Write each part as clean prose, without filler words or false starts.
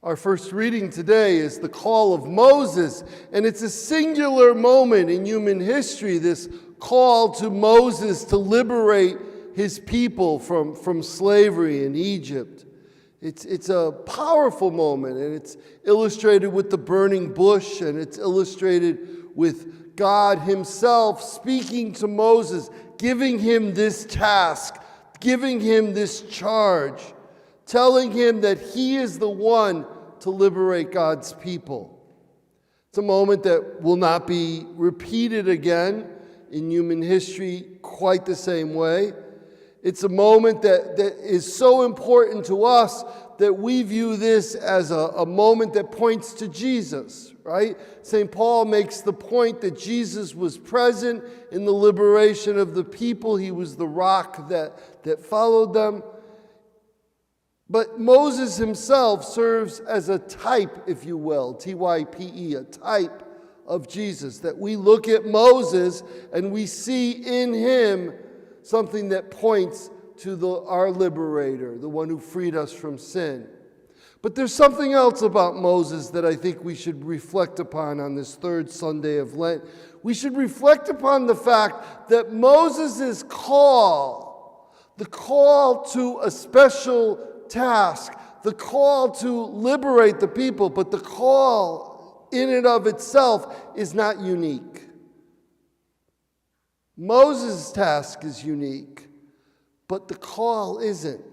Our first reading today is the call of Moses, and it's a singular moment in human history, this call to Moses to liberate his people from slavery in Egypt. It's a powerful moment, and it's illustrated with the burning bush, and it's illustrated with God himself speaking to Moses, giving him this task, giving him this charge, telling him that he is the one to liberate God's people. It's a moment that will not be repeated again in human history quite the same way. It's a moment that is so important to us that we view this as a moment that points to Jesus, right? St. Paul makes the point that Jesus was present in the liberation of the people. He was the rock that followed them. But Moses himself serves as a type, if you will, T-Y-P-E, a type of Jesus, that we look at Moses and we see in him something that points to our liberator, the one who freed us from sin. But there's something else about Moses that I think we should reflect upon on this third Sunday of Lent. We should reflect upon the fact that Moses' call, the call to a special task, the call to liberate the people, but the call in and of itself is not unique. Moses' task is unique, but the call isn't.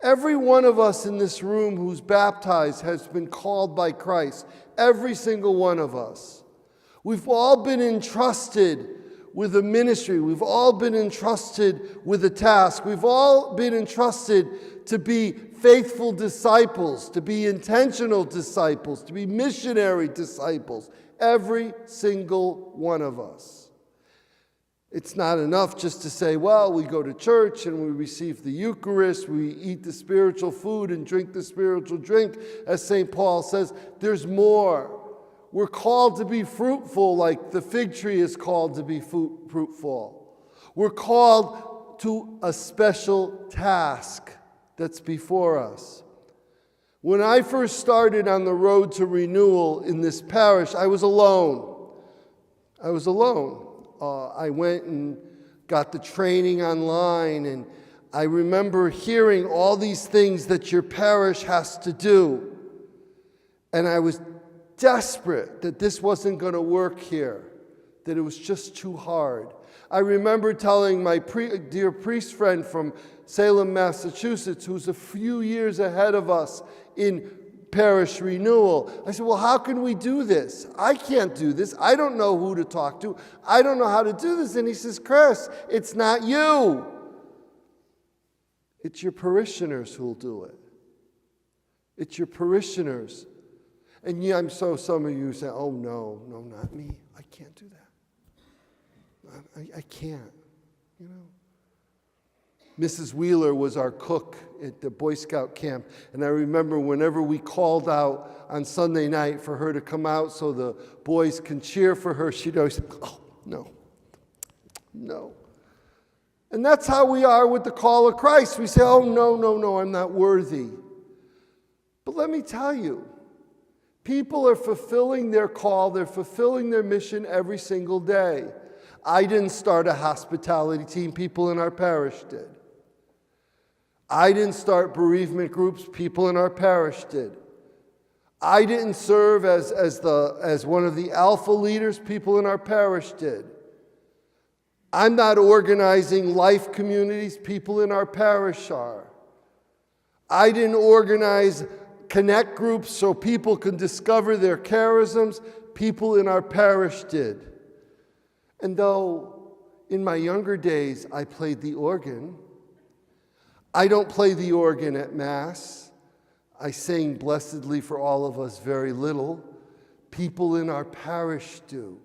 Every one of us in this room who's baptized has been called by Christ. Every single one of us. We've all been entrusted with a ministry. We've all been entrusted with a task. We've all been entrusted to be faithful disciples, to be intentional disciples, to be missionary disciples. Every single one of us. It's not enough just to say, well, we go to church and we receive the Eucharist, we eat the spiritual food and drink the spiritual drink. As St. Paul says, there's more. We're called to be fruitful like the fig tree is called to be fruitful. We're called to a special task that's before us. When I first started on the road to renewal in this parish, I was alone. I went and got the training online, and I remember hearing all these things that your parish has to do. And I was desperate that this wasn't going to work here, that it was just too hard. I remember telling my dear priest friend from Salem, Massachusetts, who's a few years ahead of us in parish renewal. I said, well, how can we do this? I can't do this. I don't know who to talk to. I don't know how to do this. And he says, Chris, it's not you. It's your parishioners who'll do it. It's your parishioners. And yeah, I'm so some of you say, oh, no, not me. I can't do that. I can't, you know. Mrs. Wheeler was our cook at the Boy Scout camp, and I remember whenever we called out on Sunday night for her to come out so the boys can cheer for her, she'd always say, oh, no. And that's how we are with the call of Christ. We say, oh, no, I'm not worthy. But let me tell you, people are fulfilling their call, they're fulfilling their mission every single day. I didn't start a hospitality team, people in our parish did. I didn't start bereavement groups, people in our parish did. I didn't serve as one of the alpha leaders, people in our parish did. I'm not organizing life communities, people in our parish are. I didn't organize connect groups so people can discover their charisms, people in our parish did. And though in my younger days I played the organ, I don't play the organ at Mass. I sing blessedly for all of us very little. People in our parish do.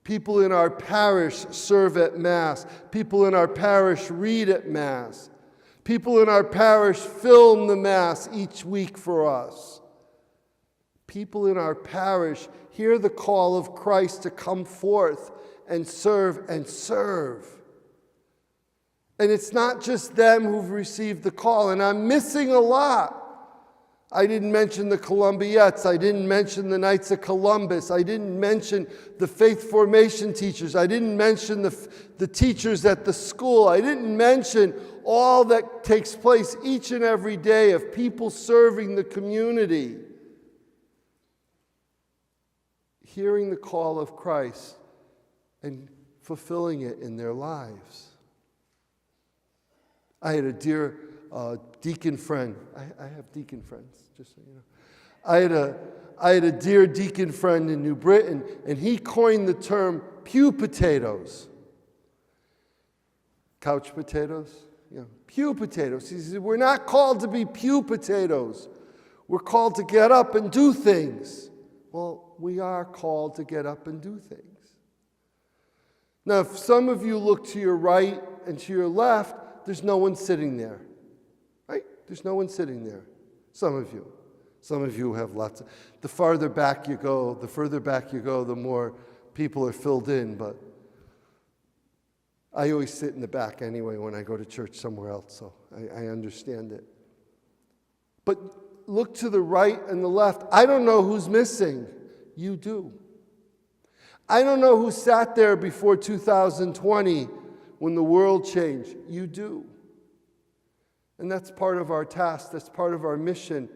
People in our parish serve at Mass. People in our parish read at Mass. People in our parish film the Mass each week for us. People in our parish hear the call of Christ to come forth and serve and serve. And it's not just them who've received the call, and I'm missing a lot. I didn't mention the Columbiettes. I didn't mention the Knights of Columbus. I didn't mention the faith formation teachers. I didn't mention the teachers at the school. I didn't mention all that takes place each and every day of people serving the community, hearing the call of Christ and fulfilling it in their lives. I had a dear deacon friend. I have deacon friends, just so you know. I had a dear deacon friend in New Britain, and he coined the term pew potatoes. Couch potatoes? Yeah, pew potatoes. He said, we're not called to be pew potatoes. We're called to get up and do things. Well, we are called to get up and do things. Now, if some of you look to your right and to your left, there's no one sitting there. Right? There's no one sitting there. Some of you. Some of you have lots of... The farther back you go, the more people are filled in. But I always sit in the back anyway when I go to church somewhere else, so I understand it. But look to the right and the left. I don't know who's missing. You do. I don't know who sat there before 2020 when the world changed. You do. And that's part of our task. That's part of our mission.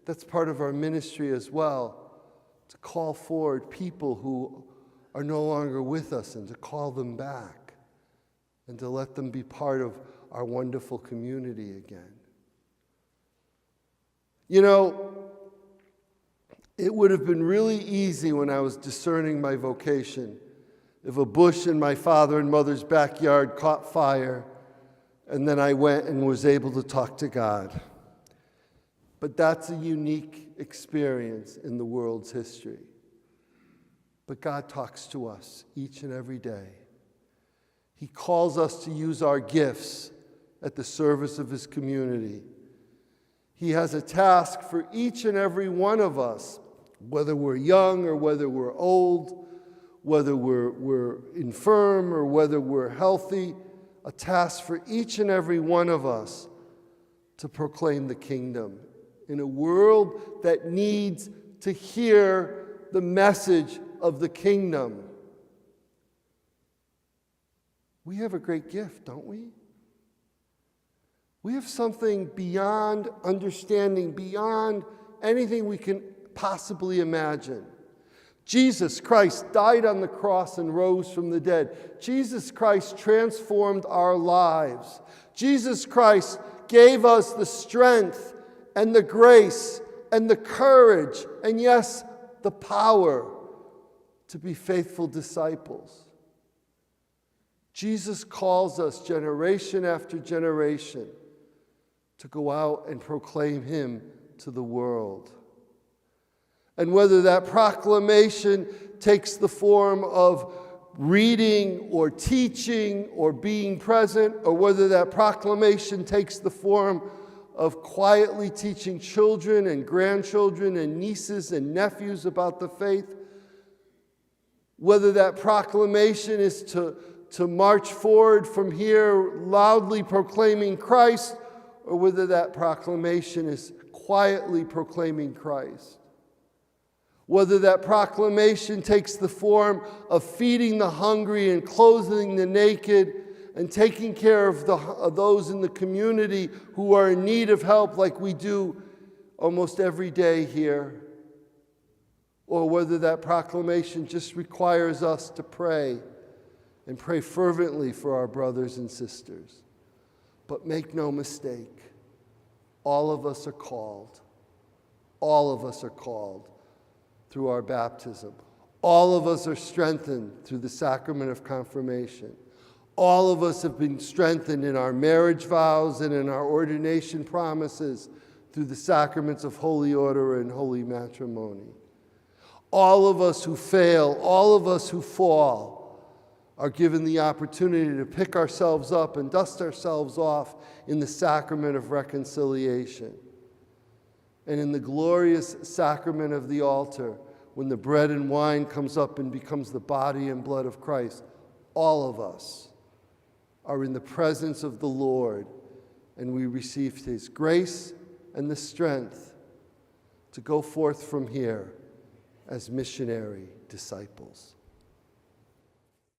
That's part of our ministry as well, to call forward people who are no longer with us and to call them back and to let them be part of our wonderful community again. You know, it would have been really easy when I was discerning my vocation if a bush in my father and mother's backyard caught fire and then I went and was able to talk to God. But that's a unique experience in the world's history. But God talks to us each and every day. He calls us to use our gifts at the service of His community. He has a task for each and every one of us, whether we're young or whether we're old, whether we're infirm or whether we're healthy, a task for each and every one of us to proclaim the kingdom in a world that needs to hear the message of the kingdom. We have a great gift, don't we? We have something beyond understanding, beyond anything we can possibly imagine. Jesus Christ died on the cross and rose from the dead. Jesus Christ transformed our lives. Jesus Christ gave us the strength and the grace and the courage and, yes, the power to be faithful disciples. Jesus calls us generation after generation to go out and proclaim Him to the world. And whether that proclamation takes the form of reading or teaching or being present, or whether that proclamation takes the form of quietly teaching children and grandchildren and nieces and nephews about the faith, whether that proclamation is to march forward from here loudly proclaiming Christ, or whether that proclamation is quietly proclaiming Christ. Whether that proclamation takes the form of feeding the hungry and clothing the naked and taking care of those in the community who are in need of help like we do almost every day here. Or whether that proclamation just requires us to pray and pray fervently for our brothers and sisters. But make no mistake, all of us are called. All of us are called through our baptism. All of us are strengthened through the sacrament of confirmation. All of us have been strengthened in our marriage vows and in our ordination promises through the sacraments of holy order and holy matrimony. All of us who fail, all of us who fall, are given the opportunity to pick ourselves up and dust ourselves off in the sacrament of reconciliation. And in the glorious sacrament of the altar, when the bread and wine comes up and becomes the body and blood of Christ, all of us are in the presence of the Lord, and we receive His grace and the strength to go forth from here as missionary disciples.